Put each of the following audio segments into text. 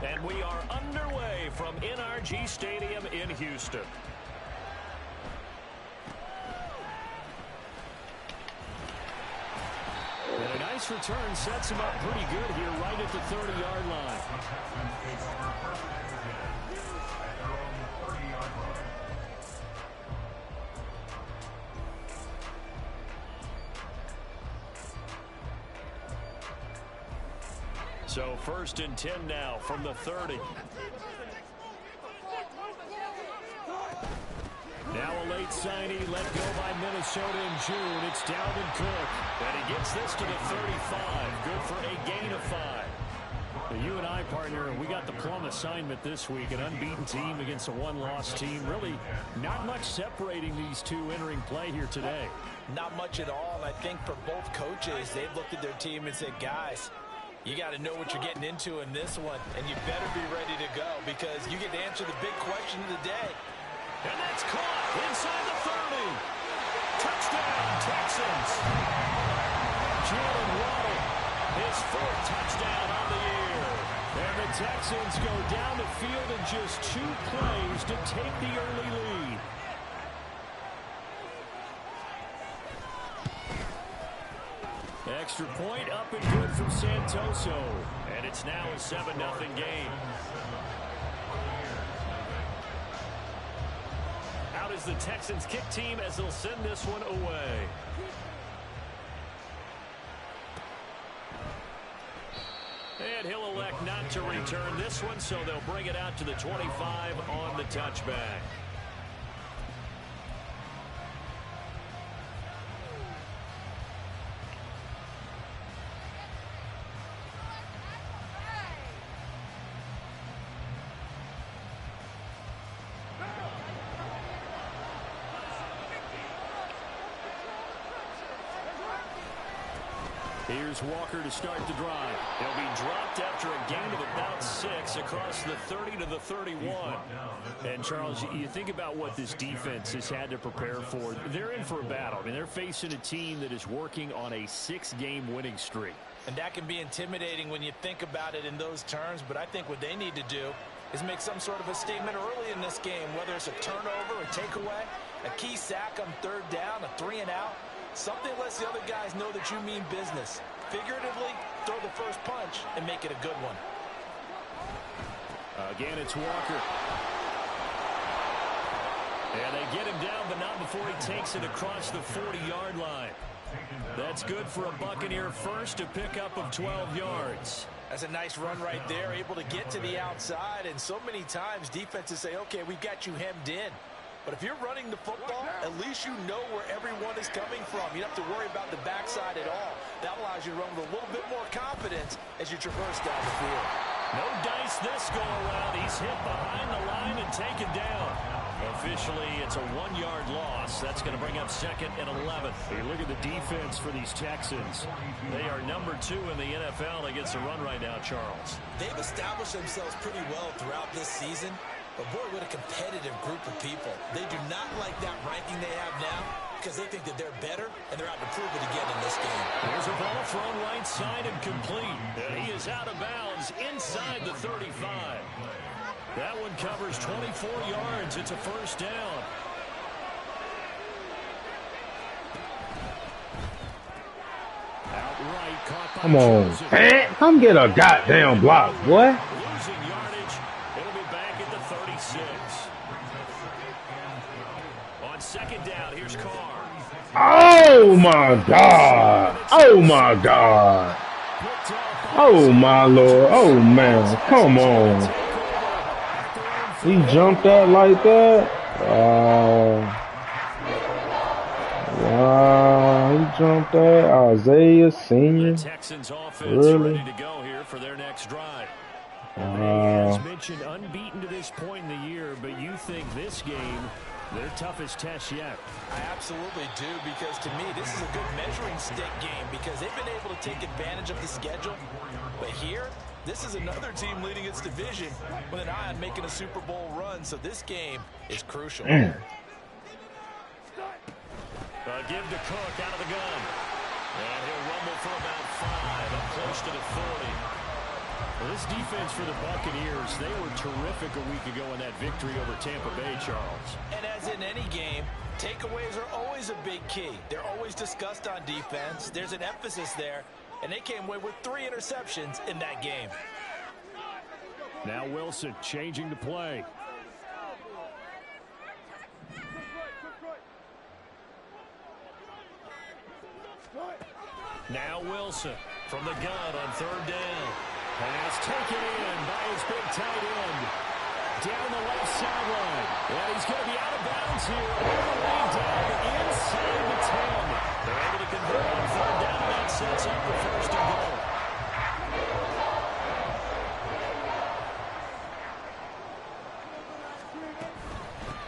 And we are underway from NRG Stadium in Houston. And a nice return sets him up pretty good here right at the 30-yard line. So 1st and 10 now from the 30. Now a late signee let go by Minnesota in June. It's Dalvin Cook. And he gets this to the 35. Good for a gain of 5. You and I, partner, we got the plum assignment this week. An unbeaten team against a one-loss team. Really not much separating these two entering play here today. Not much at all. And I think for both coaches, they've looked at their team and said, guys, you got to know what you're getting into in this one, and you better be ready to go because you get to answer the big question of the day. And that's caught inside the 30. Touchdown, Texans. Jalen Waddle, his 4th touchdown on the year. And the Texans go down the field in just 2 plays to take the early lead. Extra point up and good from Santoso. And it's now a 7-0 game. Out is the Texans kick team as they'll send this one away. And he'll elect not to return this one, so they'll bring it out to the 25 on the touchback. Here's Walker to start the drive. He'll be dropped after a gain of about 6 across the 30 to the 31. And, Charles, you think about what this defense has had to prepare for. They're in for a battle. I mean, they're facing a team that is working on a 6-game winning streak. And that can be intimidating when you think about it in those terms. But I think what they need to do is make some sort of a statement early in this game, whether it's a turnover, a takeaway, a key sack on 3rd down, a 3-and-out. Something lets the other guys know that you mean business. Figuratively, throw the first punch and make it a good one. Again, it's Walker. And they get him down, but not before he takes it across the 40-yard line. That's good for a Buccaneer first, a pickup of 12 yards. That's a nice run right there, able to get to the outside. And so many times defenses say, okay, we've got you hemmed in. But if you're running the football, at least you know where everyone is coming from. You don't have to worry about the backside at all. That allows you to run with a little bit more confidence as you traverse down the field. No dice this go-around. He's hit behind the line and taken down. Officially, it's a 1-yard loss. That's going to bring up 2nd and 11. Hey, look at the defense for these Texans. They are number 2 in the NFL against the run right now, Charles. They've established themselves pretty well throughout this season. But boy, what a competitive group of people. They do not like that ranking they have now because they think that they're better, and they're out to prove it again in this game. There's a ball thrown right side and complete. And he is out of bounds inside the 35. That one covers 24 yards. It's a 1st down. Outright caught by Come on, man. Come get a goddamn block, boy. Losing yardage. It'll be back at the 36. On 2nd down, here's Carr. Oh, my God. Oh, my God. Oh, my Lord. Oh, man. Come on. He jumped out like that? Wow. He jumped out. Isaiah Senior. Texans offense ready to go here for their next drive. As mentioned, unbeaten to this point in the year, but you think this game their toughest test yet? I absolutely do, because to me this is a good measuring stick game because they've been able to take advantage of the schedule. But here, this is another team leading its division with an eye on making a Super Bowl run, so this game is crucial. Give to Cook out of the gun. And he'll rumble for about 5 up close to the 40. Well, this defense for the Buccaneers, they were terrific a week ago in that victory over Tampa Bay, Charles. And as in any game, takeaways are always a big key. They're always discussed on defense. There's an emphasis there, and they came away with 3 interceptions in that game. Now Wilson changing the play. Now Wilson from the gun on 3rd down. Pass taken in by his big tight end. Down the left sideline. And he's going to be out of bounds here. All the way down inside the 10. They're able to convert on 3rd down. That sets up the 1st and goal.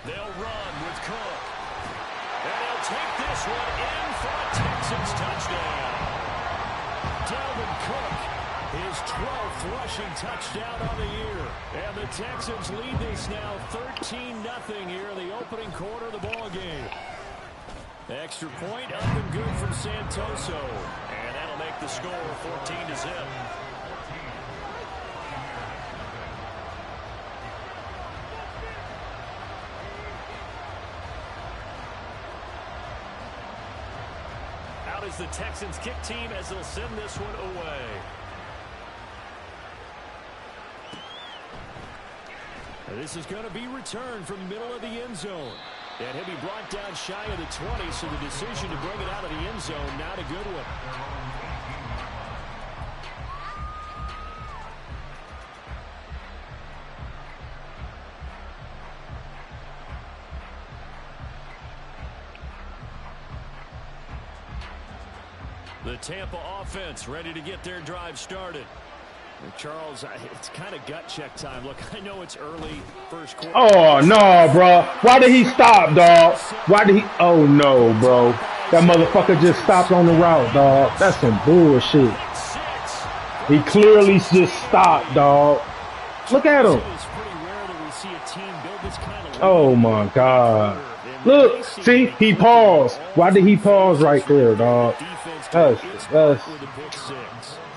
They'll run with Cook. And they'll take this one in for a Texans touchdown. Dalvin Cook, his 12th rushing touchdown on the year. And the Texans lead this now 13-0 here in the opening quarter of the ball game. Extra point up and good from Santoso. And that'll make the score 14-0. Is the Texans kick team as they'll send this one away. And this is going to be returned from the middle of the end zone. And he'll be brought down shy of the 20, so the decision to bring it out of the end zone, not a good one. The Tampa offense ready to get their drive started. And Charles, it's kind of gut check time. Look, I know it's early first quarter. Oh, no, bro. Why did he stop, dog? Why did he? Oh, no, bro. That motherfucker just stopped on the route, dog. That's some bullshit. He clearly just stopped, dog. Look at him. Oh, my God. Look, see, he paused. Why did he pause right there, dog? That's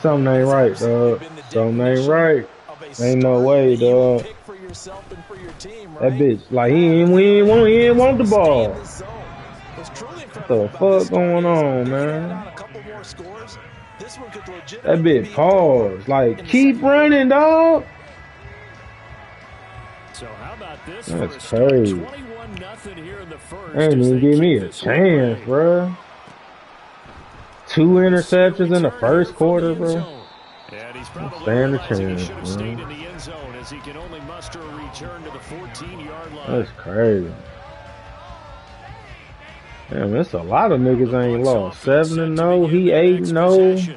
something ain't right, dog. Something ain't right. Ain't no way, dog. That bitch, like he ain't want the ball. What the fuck going on, man? That bitch paused. Like, keep running, dog. That's crazy. Ain't even give me a chance, bro. 2 interceptions in the first quarter, bro. Stand a chance, man. That's crazy. Damn, that's a lot of niggas ain't lost. 7-0, he 8-0.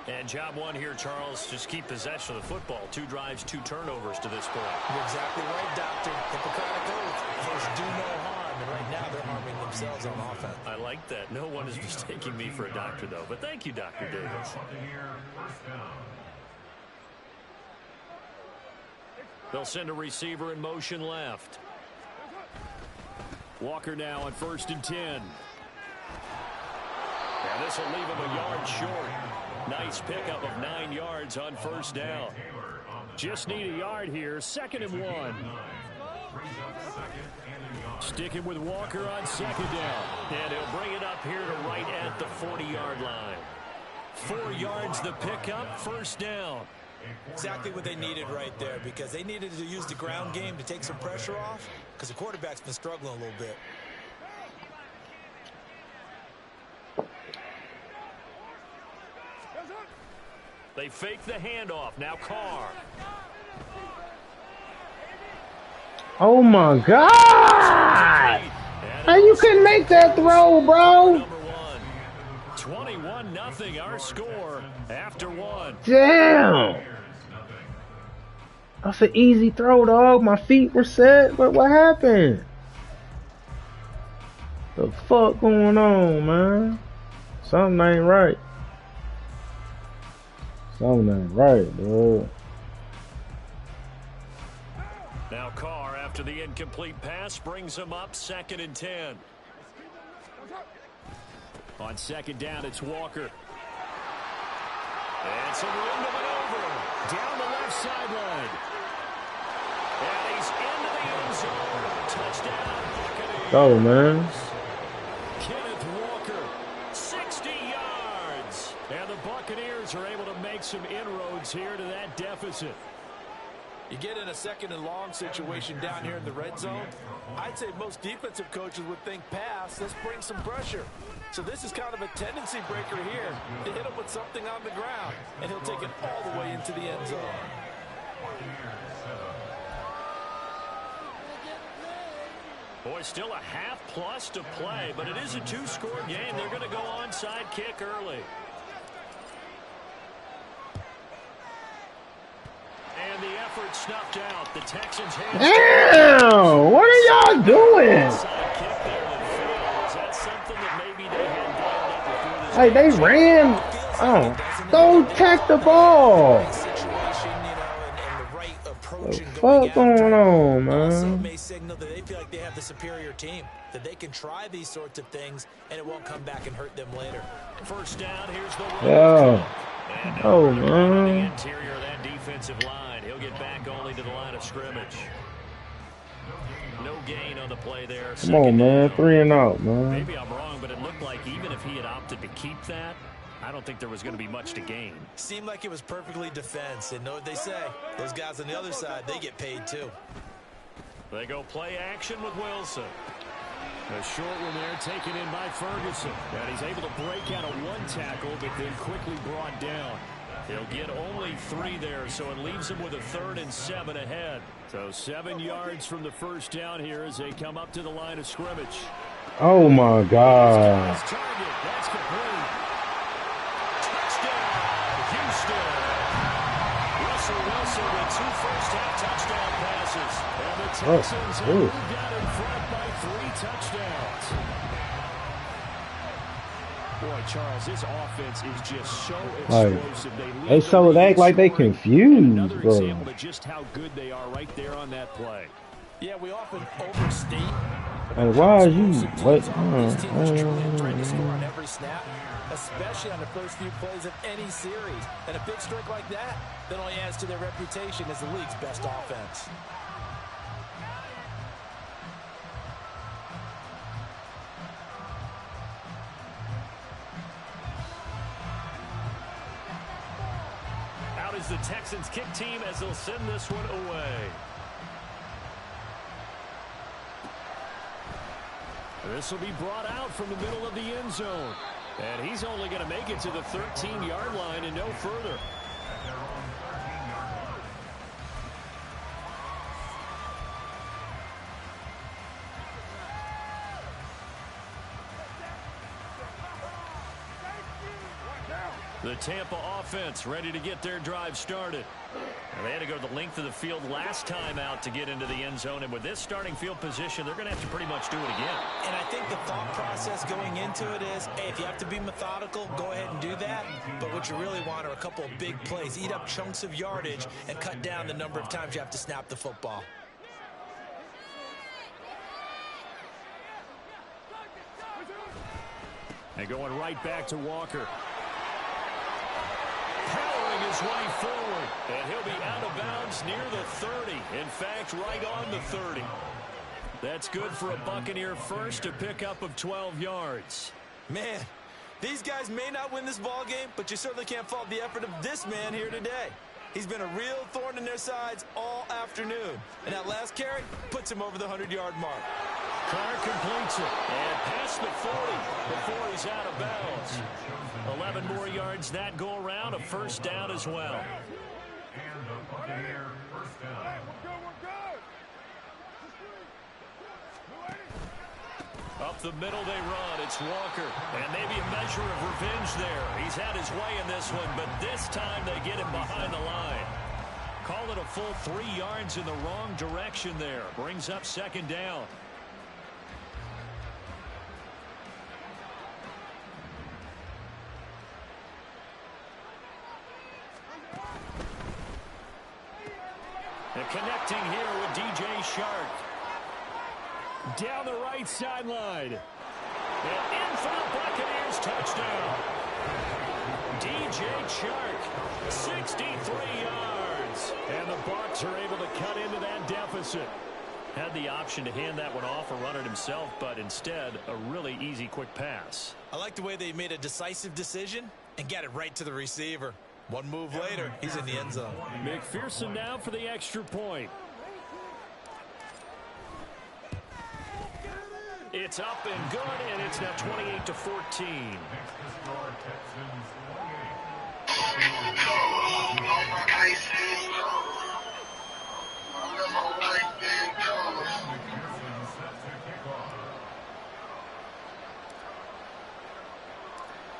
And job one here, Charles, just keep possession of the football. 2 drives, 2 turnovers to this point. You're exactly right, Doctor. Hippocratic oath. First, do no harm. And right now, they're harming themselves on offense. I like that. No one is mistaking me for a doctor, though. But thank you, Dr. Davis. They'll send a receiver in motion left. Walker now on 1st and 10. And this will leave him a yard short. Nice pickup of 9 yards on 1st down. Just need a yard here. 2nd and 1. Sticking with Walker on 2nd down. And he'll bring it up here to right at the 40-yard line. 4 yards the pickup. 1st down. Exactly what they needed right there, because they needed to use the ground game to take some pressure off, because the quarterback's been struggling a little bit. They fake the handoff. Now Carr. Oh, my God. How you couldn't make that throw, bro? 21-0 our score after 1. Damn. That's an easy throw, dog. My feet were set. What happened? The fuck going on, man? Something ain't right. Something ain't right, bro. Now Carr, after the incomplete pass, brings him up 2nd and 10. On 2nd down, it's Walker. And some room to maneuver. Down the left sideline. And he's into the end zone. Touchdown, Buccaneers. Go, man. Kenneth Walker, 60 yards. And the Buccaneers are able to make some inroads here to that deficit. You get in a second and long situation down here in the red zone. I'd say most defensive coaches would think pass. Let's bring some pressure. So this is kind of a tendency breaker here to hit him with something on the ground. And he'll take it all the way into the end zone. Boy, still a half plus to play, but it is a two-score game. They're going to go onside kick early. And the effort snuffed out. The Texans hands. Damn! What are y'all doing? Hey, they ran. Oh, don't tack the ball. What the fuck going on, man? May signal that they feel like they have the superior team, that they can try these sorts of things and it won't come back and hurt them later. First down, here's the Yeah. Oh, the man. interior of that defensive line. He'll get back only to the line of scrimmage. No gain on the play there. Come on, man. 3 and out, man. Maybe I'm wrong, but it looked like even if he had opted to keep that, I don't think there was going to be much to gain. Seemed like it was perfectly defense. And know what they say? Those guys on the other side, they get paid too. They go play action with Wilson. A short one there taken in by Ferguson. And he's able to break out a one tackle, but then quickly brought down. He'll get only 3 there, so it leaves him with a 3rd and 7 ahead. So 7 yards from the first down here as they come up to the line of scrimmage. Oh, my God. Target. That's complete. Touchdown, Houston. Russell Wilson with 2 first-half touchdown passes. And the Texans have moved out in front by 3 touchdowns. Boy, Charles, this offense is just so explosive. They act like they confused, another bro. example of just how good they are right there on that play. Yeah, we often overstate. And why are you? What? These teams are trying to score on every snap, especially on the first few plays of any series. And a big streak like that only adds to their reputation as the league's best offense. Out is the Texans kick team as they'll send this one away. This will be brought out from the middle of the end zone. And he's only going to make it to the 13-yard line and no further. The Tampa offense ready to get their drive started. And they had to go the length of the field last time out to get into the end zone. And with this starting field position, they're going to have to pretty much do it again. And I think the thought process going into it is, hey, if you have to be methodical, go ahead and do that. But what you really want are a couple of big plays. Eat up chunks of yardage and cut down the number of times you have to snap the football. And going right back to Walker. Powering his way forward. And he'll be out of bounds near the 30. In fact, right on the 30. That's good for a Buccaneer first, a pickup of 12 yards. Man, these guys may not win this ball game, but you certainly can't fault the effort of this man here today. He's been a real thorn in their sides all afternoon. And that last carry puts him over the 100-yard mark. Carr completes it and past the 40 before he's out of bounds. 11 more yards that go around, a first down as well. Up the middle they run. It's Walker. And maybe a measure of revenge there. He's had his way in this one, but this time they get him behind the line. Call it a full 3 yards in the wrong direction there. Brings up second down. And connecting here with DJ Shark. Down the right sideline. And in for the Buccaneers touchdown. DJ P.J. Chark, 63 yards. And the Bucs are able to cut into that deficit. Had the option to hand that one off or run it himself, but instead, a really easy, quick pass. I like the way they made a decisive decision and got it right to the receiver. One move later, he's in the end zone. McPherson now for the extra point. It's up and good, and it's now 28-14.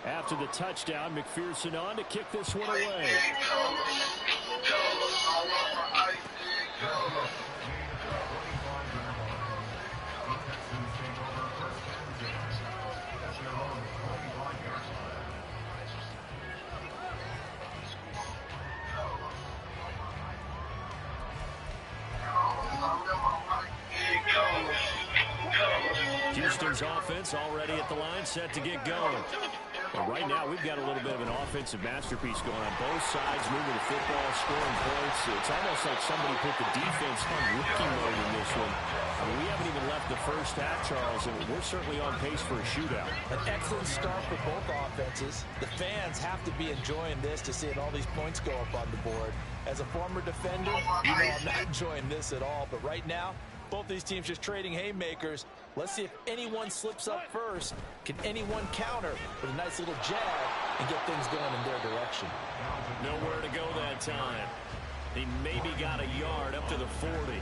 After the touchdown, McPherson on to kick this one away. Houston's offense already at the line, set to get going. But right now, we've got a little bit of an offensive masterpiece going on both sides, moving the football, scoring points. It's almost like somebody put the defense on rookie mode in this one. I mean, we haven't even left the first half, Charles, and we're certainly on pace for a shootout. An excellent start for both offenses. The fans have to be enjoying this to seeing all these points go up on the board. As a former defender, you know I'm not enjoying this at all. But right now, both these teams just trading haymakers. Let's see if anyone slips up first. Can anyone counter with a nice little jab and get things going in their direction? Nowhere to go that time. He maybe got a yard up to the 40.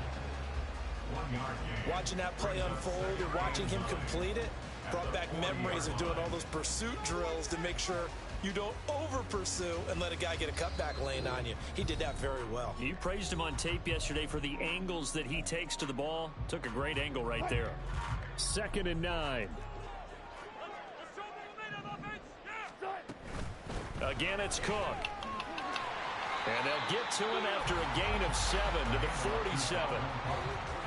Watching that play unfold and watching him complete it brought back memories of doing all those pursuit drills to make sure you don't over-pursue and let a guy get a cutback lane on you. He did that very well. You praised him on tape yesterday for the angles that he takes to the ball. Took a great angle right there. 2nd and 9. Again, it's Cook. And they'll get to him after a gain of 7 to the 47.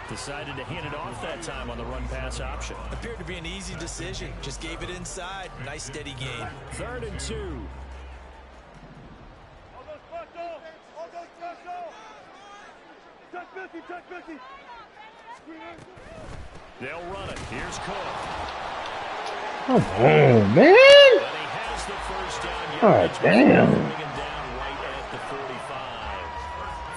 Decided to hand it off that time on the run-pass option. Appeared to be an easy decision. Just gave it inside. Nice steady gain. 3rd and 2. They'll run it. Here's Cook. Come on, man. And he has the first down. God damn. Bring him down right at the 45.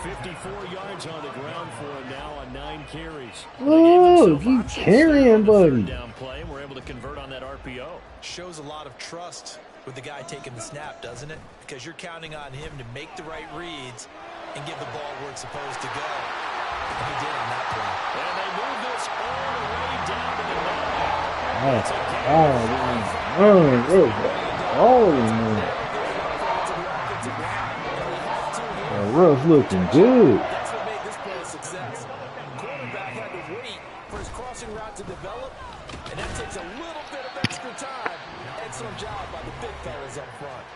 54 yards on the ground for him now on 9 carries. Oh, keep carrying, buddy. Down play, and we're able to convert on that RPO. Shows a lot of trust with the guy taking the snap, doesn't it? Because you're counting on him to make the right reads and give the ball where it's supposed to go. And he did on that play. And they move this all the way down to the 9. Russ looking good. That's what made this play a success. Quarterback had to wait for his crossing route to develop, and that takes a little bit of extra time. Excellent job by the big fellas up front.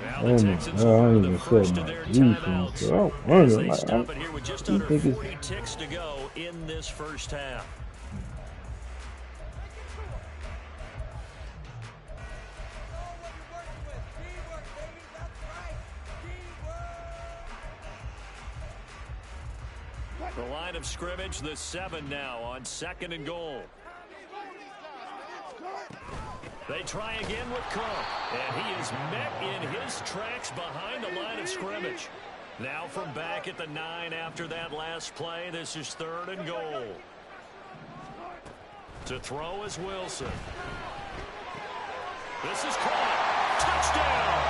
Now the Texans are the first of their timeouts. As they stop it here with just under 40 ticks to go in this first half. The line of scrimmage, the 7 now on 2nd and goal. They try again with Cook, and he is met in his tracks behind the line of scrimmage. Now from back at the 9 after that last play, this is 3rd and goal. To throw is Wilson. This is caught. Touchdown!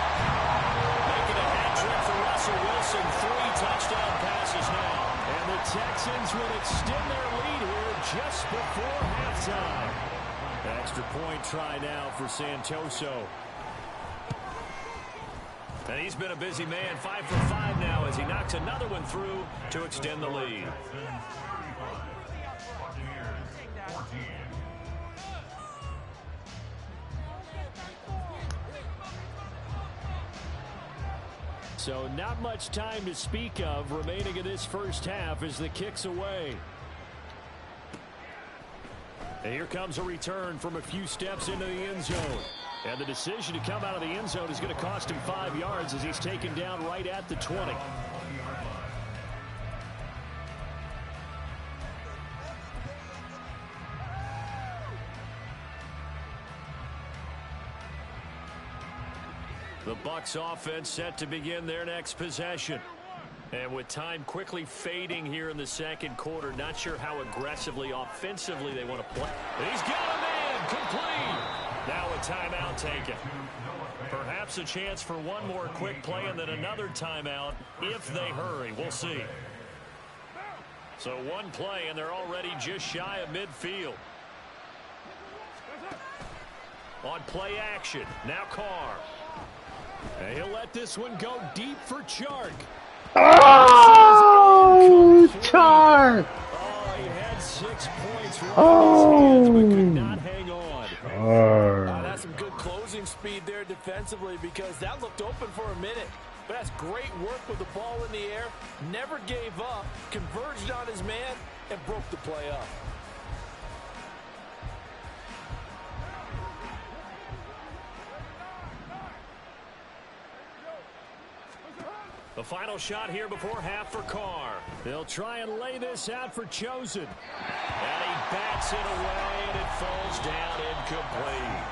Making a hat trick for Russell Wilson. 3 touchdown passes now. And the Texans will extend their lead here just before halftime. Extra point try now for Santoso. And he's been a busy man. 5 for 5 now as he knocks another one through to extend the lead. So not much time to speak of remaining in this first half as the kick's away. And here comes a return from a few steps into the end zone. And the decision to come out of the end zone is going to cost him 5 yards as he's taken down right at the 20. The Bucs offense set to begin their next possession. And with time quickly fading here in the second quarter, not sure how aggressively, offensively they want to play. He's got a man complete. Now a timeout taken. Perhaps a chance for one more quick play and then another timeout if they hurry. We'll see. So one play and they're already just shy of midfield. On play action. Now Carr. And he'll let this one go deep for Chark. Oh, Chark! Oh, he had 6 points right in his hands, but could not hang on. That's some good closing speed there defensively because that looked open for a minute. But that's great work with the ball in the air. Never gave up, converged on his man, and broke the play up. The final shot here before half for Carr. They'll try and lay this out for Chosen. And he bats it away, and it falls down incomplete.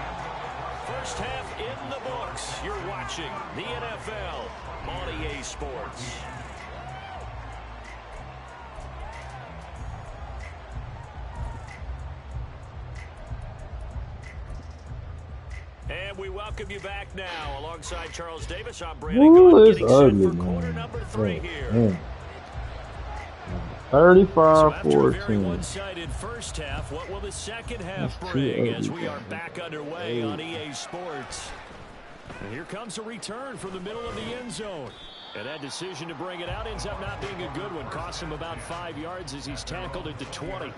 First half in the books. You're watching the NFL on EA Sports. And we welcome you back now. Alongside Charles Davis, I'm Brandon Good. It's ugly, man. Quarter number 3 here. 35-14. One-sided first half. What will the second half bring as we are back underway on EA Sports? And here comes a return from the middle of the end zone. And that decision to bring it out ends up not being a good one. Costs him about 5 yards as he's tackled at the 20.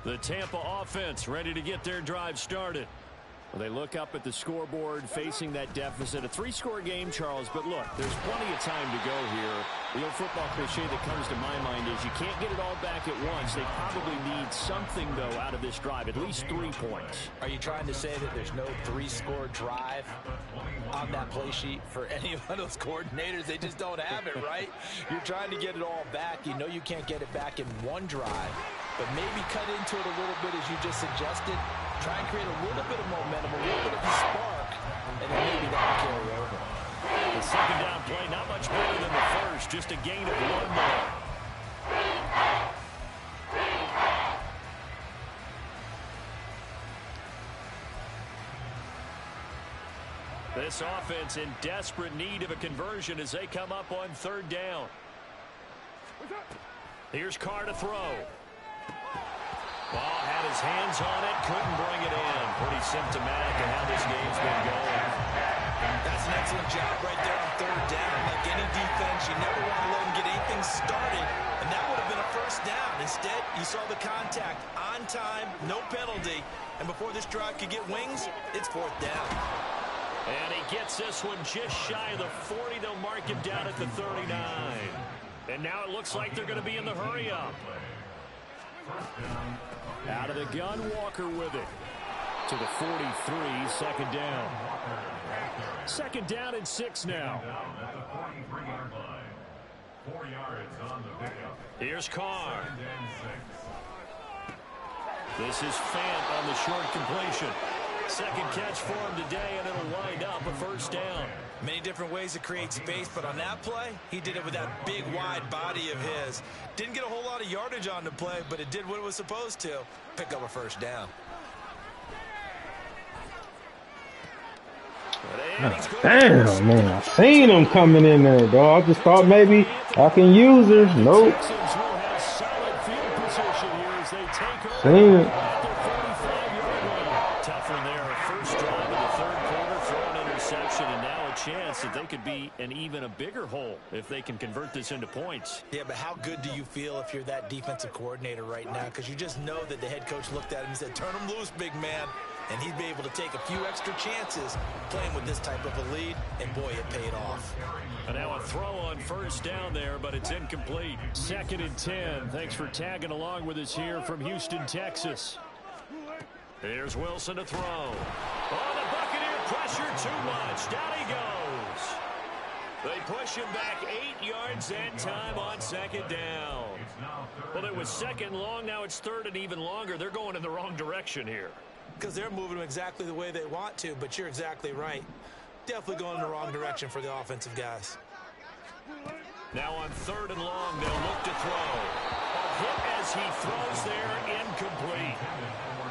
The Tampa offense ready to get their drive started. Well, they look up at the scoreboard facing that deficit. A 3-score game, Charles, but look, there's plenty of time to go here. The old football cliche that comes to my mind is you can't get it all back at once. They probably need something, though, out of this drive, at least 3 points. Are you trying to say that there's no 3-score drive on that play sheet for any one of those coordinators? They just don't have it, right? You're trying to get it all back. You know you can't get it back in one drive, but maybe cut into it a little bit as you just suggested. Try and create a little bit of momentum, a little bit of a spark, and then maybe that will carry over. The second down play, not much better than the first, just a gain of 1 more. This offense in desperate need of a conversion as they come up on 3rd down. Here's Carr to throw. Ball had his hands on it, couldn't bring it in. Pretty symptomatic of how this game's been going. That's an excellent job right there on 3rd down. Like any defense, you never want to let them get anything started, and that would have been a first down. Instead, you saw the contact on time, no penalty, and before this drive could get wings, it's 4th down. And he gets this one just shy of the 40. They'll mark him down at the 39. And now it looks like they're going to be in the hurry-up. Out of the gun, Walker with it. To the 43, 2nd down. 2nd down and 6 now. Here's Carr. This is Fant on the short completion. Second catch for him today, and it'll wind up a 1st down. Many different ways to create space, but on that play, he did it with that big, wide body of his. Didn't get a whole lot of yardage on the play, but it did what it was supposed to. Pick up a 1st down. Damn, man. I seen him coming in there, dog. I just thought maybe I can use her. Nope. Seen it. Chance that they could be an even a bigger hole if they can convert this into points. Yeah, but how good do you feel if you're that defensive coordinator right now? Because you just know that the head coach looked at him and said, turn him loose, big man. and he'd be able to take a few extra chances playing with this type of a lead, and boy, it paid off. And now a throw on first down there, but it's incomplete. 2nd and 10. Thanks for tagging along with us here from Houston, Texas. Here's Wilson to throw. Oh, the Buccaneer pressure too much. Down he goes. They push him back 8 yards that time on 2nd down. Well, it was 2nd long. Now it's 3rd and even longer. They're going in the wrong direction here. Because they're moving them exactly the way they want to, but you're exactly right. Definitely going in the wrong direction for the offensive guys. Now on 3rd and long, they'll look to throw. A hit as he throws there, incomplete.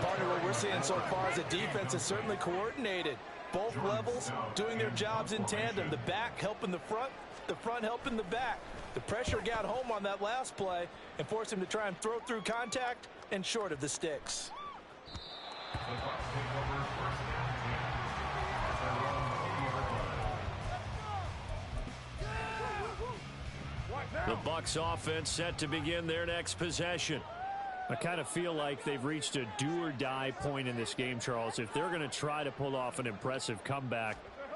Partner, what we're seeing so far is the defense is certainly coordinated. Both levels doing their jobs in tandem. The back helping the front helping the back. The pressure got home on that last play and forced him to try and throw through contact and short of the sticks. The Bucs offense set to begin their next possession. I kind of feel like they've reached a do-or-die point in this game, Charles. If they're going to try to pull off an impressive comeback,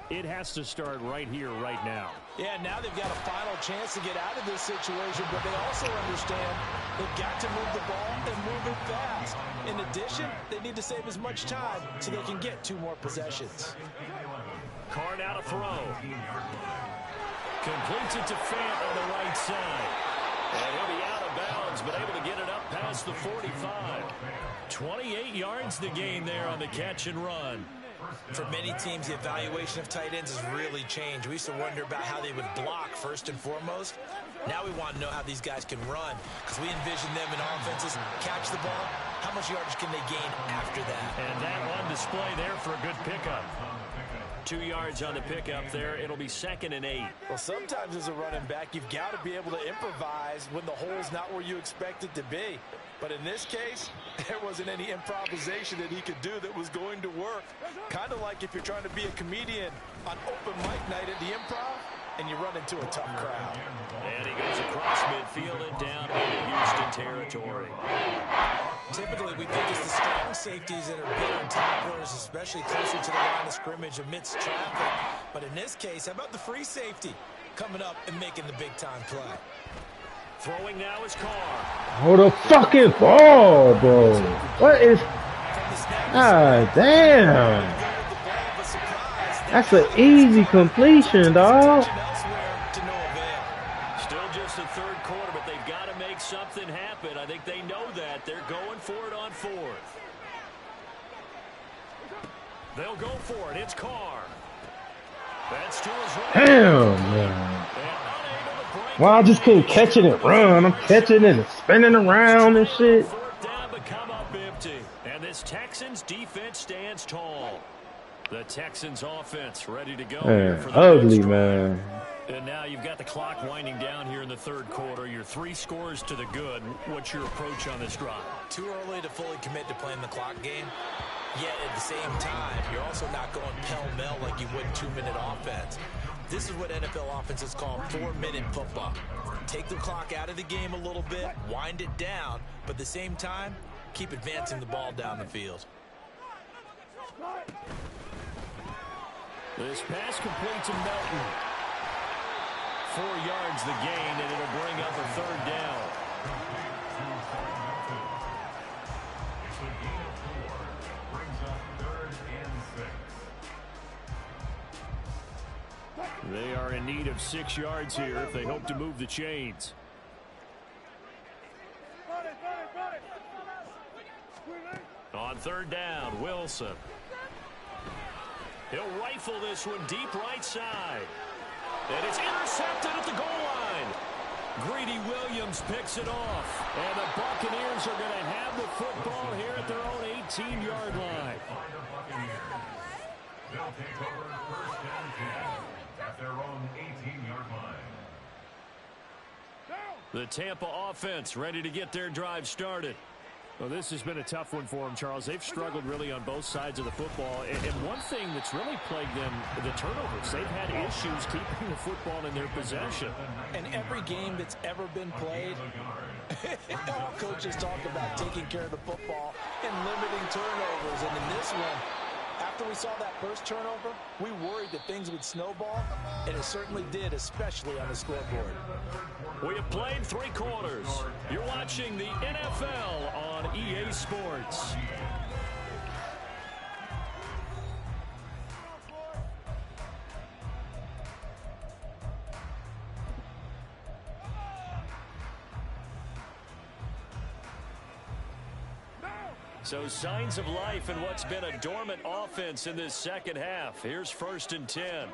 it has to start right here, right now. Yeah, now they've got a final chance to get out of this situation, but they also understand they've got to move the ball and move it fast. In addition, they need to save as much time so they can get 2 more possessions. Carr out to throw. Completes it to Fant on the right side. And he'll be out of bounds, but able to get it up past the 45. 28 yards to gain there on the catch and run. For many teams, the evaluation of tight ends has really changed. We used to wonder about how they would block first and foremost. Now we want to know how these guys can run, because we envision them in offenses catch the ball. How much yardage can they gain after that? And that on display there for a good pickup. 2 yards on the pickup there. It'll be 2nd and 8. Well, sometimes as a running back, you've got to be able to improvise when the hole's not where you expect it to be. But in this case, there wasn't any improvisation that he could do that was going to work. Kind of like if you're trying to be a comedian on open mic night at the Improv and you run into a tough crowd. And he goes across midfield and down into Houston territory. Typically, we think it's the strong safeties that are better tacklers, especially closer to the line of scrimmage amidst traffic. But in this case, how about the free safety coming up and making the big-time play? Throwing now is Carr. Hold the fucking ball, bro. What is... Ah, damn. That's an easy completion, dog. Still just the 3rd quarter, but they've got to make something happen. I think they know that. They're going for it on 4th. They'll go for it. It's Carr. That's to his right. Damn, man. Well, I just couldn't catch it and run. I'm catching it and spinning around and shit. 4th down, but come up empty. And this Texans defense stands tall. The Texans offense ready to go. Man, ugly, man. And now you've got the clock winding down here in the 3rd quarter. You're 3 scores to the good. What's your approach on this drive? Too early to fully commit to playing the clock game. Yet at the same time, you're also not going pell-mell like you would 2-minute offense. This is what NFL offenses call 4-minute football. Take the clock out of the game a little bit, wind it down, but at the same time, keep advancing the ball down the field. This pass complete to Melton. 4 yards the gain, and it'll bring up a 3rd down. They are in need of 6 yards here if they hope to move the chains. On 3rd down, Wilson. He'll rifle this one deep right side. And it's intercepted at the goal line. Greedy Williams picks it off. And the Buccaneers are going to have the football here at their own 18-yard line. They'll take over 1st and 10 at their own 18-yard line. The Tampa offense ready to get their drive started. Well, this has been a tough one for them, Charles. They've struggled really on both sides of the football. And one thing that's really plagued them, the turnovers. They've had issues keeping the football in their possession. And every game that's ever been played, all coaches talk about taking care of the football and limiting turnovers. And in this one, after we saw that first turnover, we worried that things would snowball, and it certainly did, especially on the scoreboard. We have played 3 quarters. You're watching the NFL on EA Sports. So signs of life in what's been a dormant offense in this second half. Here's 1st and 10.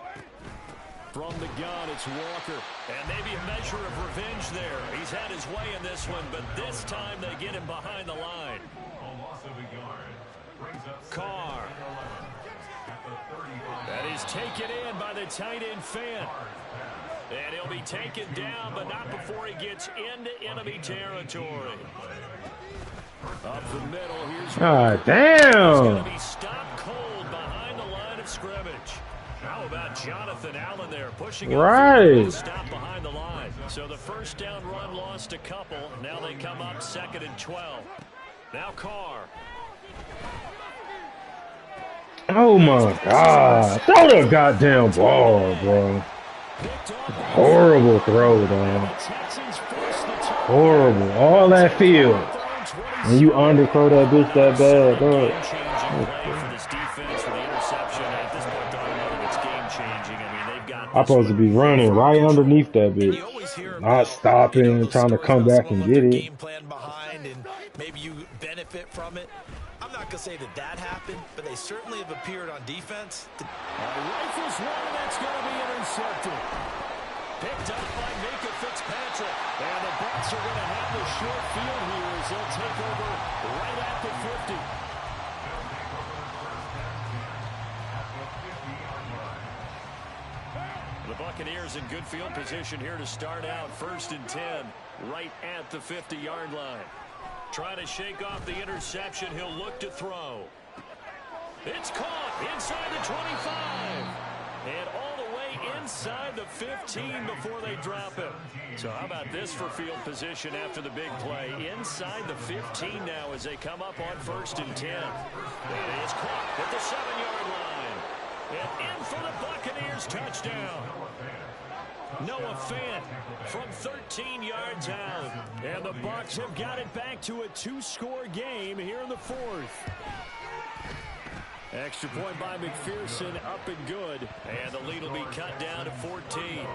From the gun, it's Walker. And maybe a measure of revenge there. He's had his way in this one, but this time they get him behind the line. Carr. That is taken in by the tight end Fant. And he'll be taken down, but not before he gets into enemy territory. Up the middle, here's God damn. going to be stopped cold behind the line of scrimmage. How about Jonathan Allen there pushing right. Stop behind the line. So the first down run lost a couple. Now they come up 2nd and 12. Now Carr. Oh my God. Throw the goddamn ball, bro. Horrible throw, dog. Horrible. All that field. And you underthrow that bitch that bad, dog. I'm supposed to be running right underneath that bitch. Not stopping, trying to come back and get it. Game plan behind, and maybe you benefit from it. I'm not going to say that happened, but they certainly have appeared on defense. Rifles one, that's going to be intercepted. Picked up by Mika Fitzpatrick. And the Bucs are going to have the short field here as they'll take over right at the 50. The Buccaneers in good field position here to start out 1st and 10 right at the 50-yard line. Trying to shake off the interception. He'll look to throw. It's caught inside the 25. And all the way inside the 15 before they drop him. So how about this for field position after the big play? Inside the 15 now as they come up on 1st and 10. It is caught at the 7-yard line. And in for the Buccaneers touchdown. Noah Fant from 13 yards out. And the Bucs have got it back to a 2-score game here in the 4th. Extra point by McPherson, up and good. And the lead will be cut down to 14.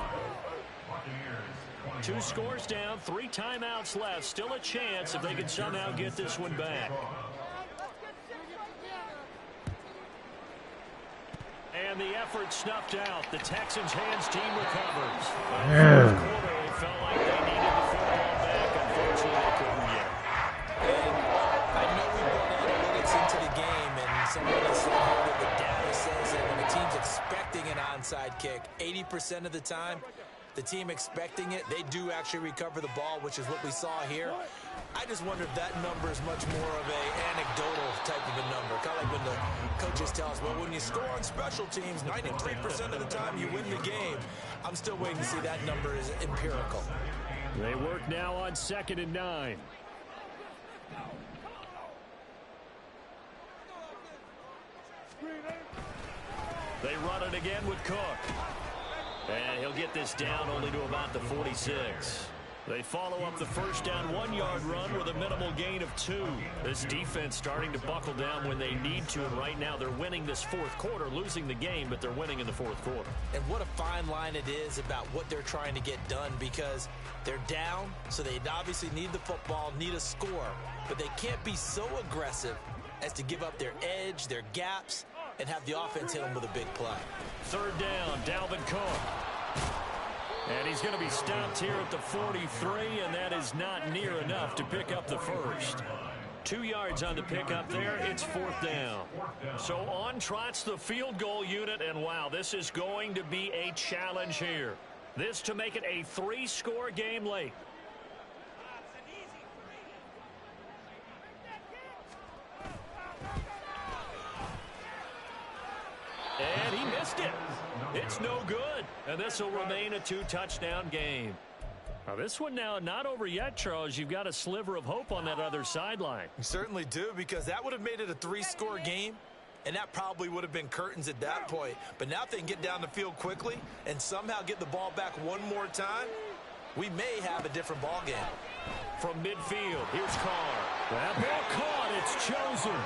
2 scores down, 3 timeouts left. Still a chance if they can somehow get this one back. And the effort snuffed out. The Texans' hands team recovers. Fourth quarter, it felt like they needed the football back. Unfortunately, they couldn't yet. And I know we brought analytics into the game, and someone has said here that the data says that when a team's expecting an onside kick, 80% of the time, the team expecting it, they do actually recover the ball, which is what we saw here. I just wonder if that number is much more of an anecdotal type of a number. Kind of like when the coaches tell us, well, when you score on special teams, 93% of the time you win the game. I'm still waiting to see that number is empirical. They work now on 2nd and 9. They run it again with Cook. And he'll get this down only to about the 46. They follow up the first down 1-yard run with a minimal gain of 2. This defense starting to buckle down when they need to, and right now they're winning this 4th quarter, losing the game, but they're winning in the 4th quarter. And what a fine line it is about what they're trying to get done, because they're down, so they obviously need the football, need a score, but they can't be so aggressive as to give up their edge, their gaps, and have the offense hit them with a big play. 3rd down, Dalvin Cook. And he's going to be stopped here at the 43, and that is not near enough to pick up the first. 2 yards on the pickup there. It's 4th down. So on trots the field goal unit, and wow, this is going to be a challenge here. This to make it a 3-score game late. it. It's no good. And this will remain a 2-touchdown game. Now, this one now not over yet, Charles. You've got a sliver of hope on that other sideline. You certainly do, because that would have made it a 3-score game, and that probably would have been curtains at that point. But now if they can get down the field quickly and somehow get the ball back one more time, we may have a different ball game. From midfield, here's Carr. That ball caught. It's chosen.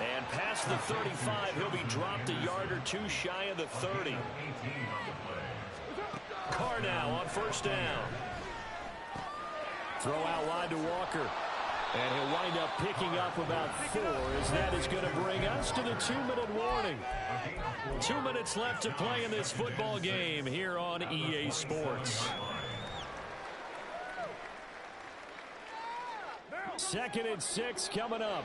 And past the 35, he'll be dropped a yard or two shy of the 30. Carr now on first down. Throw out wide to Walker. And he'll wind up picking up about 4, as that is going to bring us to the 2-minute warning. 2 minutes left to play in this football game here on EA Sports. 2nd and 6 coming up.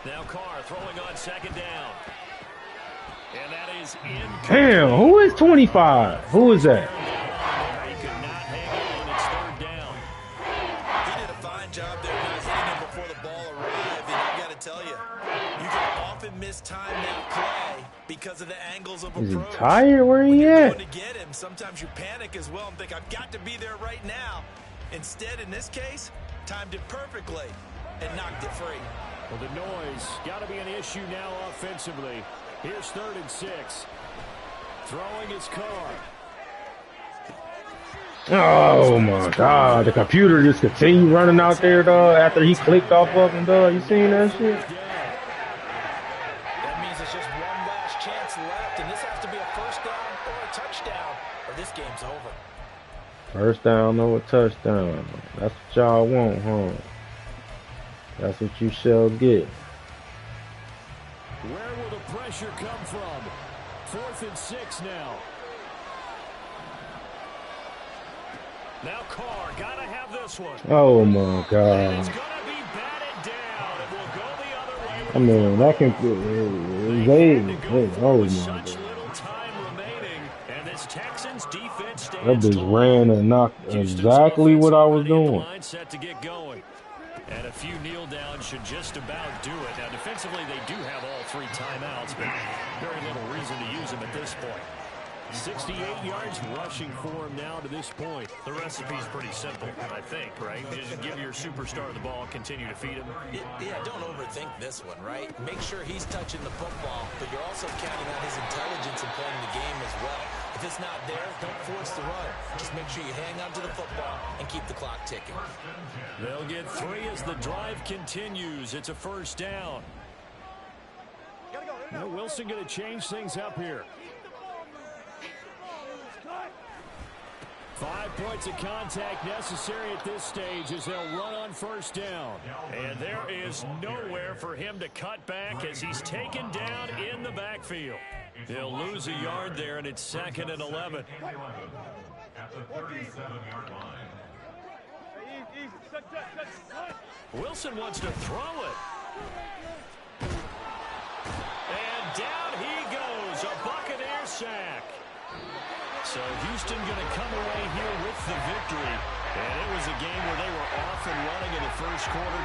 Now Carr throwing on 2nd down. And that is in. Damn, who is 25? Who is that? He could not hang on. It's 3rd down. He did a fine job there, not hitting him before the ball arrived. And I got to tell you, you can often mistime that play because of the angles of approach. Is he tired? Where When he you're at? going to get him, sometimes you panic as well and think, I've got to be there right now. Instead, in this case, timed it perfectly and knocked it free. Well, the noise got to be an issue now offensively. Here's 3rd and 6. Throwing his Carr. Oh my God! The computer just continued running out there, dog. After he clicked off of him, dog. You seen that shit? That means it's just one last chance left, and this has to be a 1st down or a touchdown, or this game's over. 1st down or a touchdown. That's what y'all want, huh? That's what you shall get. Where will the pressure come from? 4th and 6 now. Now Carr, gotta have this one. Oh my And it's God! gonna be batted down. It will go the other way. I mean, that can oh With my such God! little time remaining, and this Texans defense That stands bitch tall. ran and knocked Houston's exactly what I was offense already in the doing. line set to get going. And a few kneel downs should just about do it. Now, defensively, they do have all 3 timeouts, but very little reason to use them at this point. 68 yards rushing for him now to this point. The recipe's pretty simple, I think, right? Just give your superstar the ball, continue to feed him. Yeah, don't overthink this one, right? Make sure he's touching the football, but you're also counting on his intelligence in playing the game as well. If it's not there, don't force the run. Just make sure you hang on to the football and keep the clock ticking. They'll get 3 as the drive continues. It's a 1st down. Now Wilson going to change things up here. 5 points of contact necessary at this stage as they'll run on 1st down. And there is nowhere for him to cut back as he's taken down in the backfield. They'll lose a yard there, and it's 2nd and 11. At the 37-yard line. Wilson wants to throw it. And down he goes, a Buccaneer sack. So Houston going to come away here with the victory. And it was a game where they were off and running in the 1st quarter.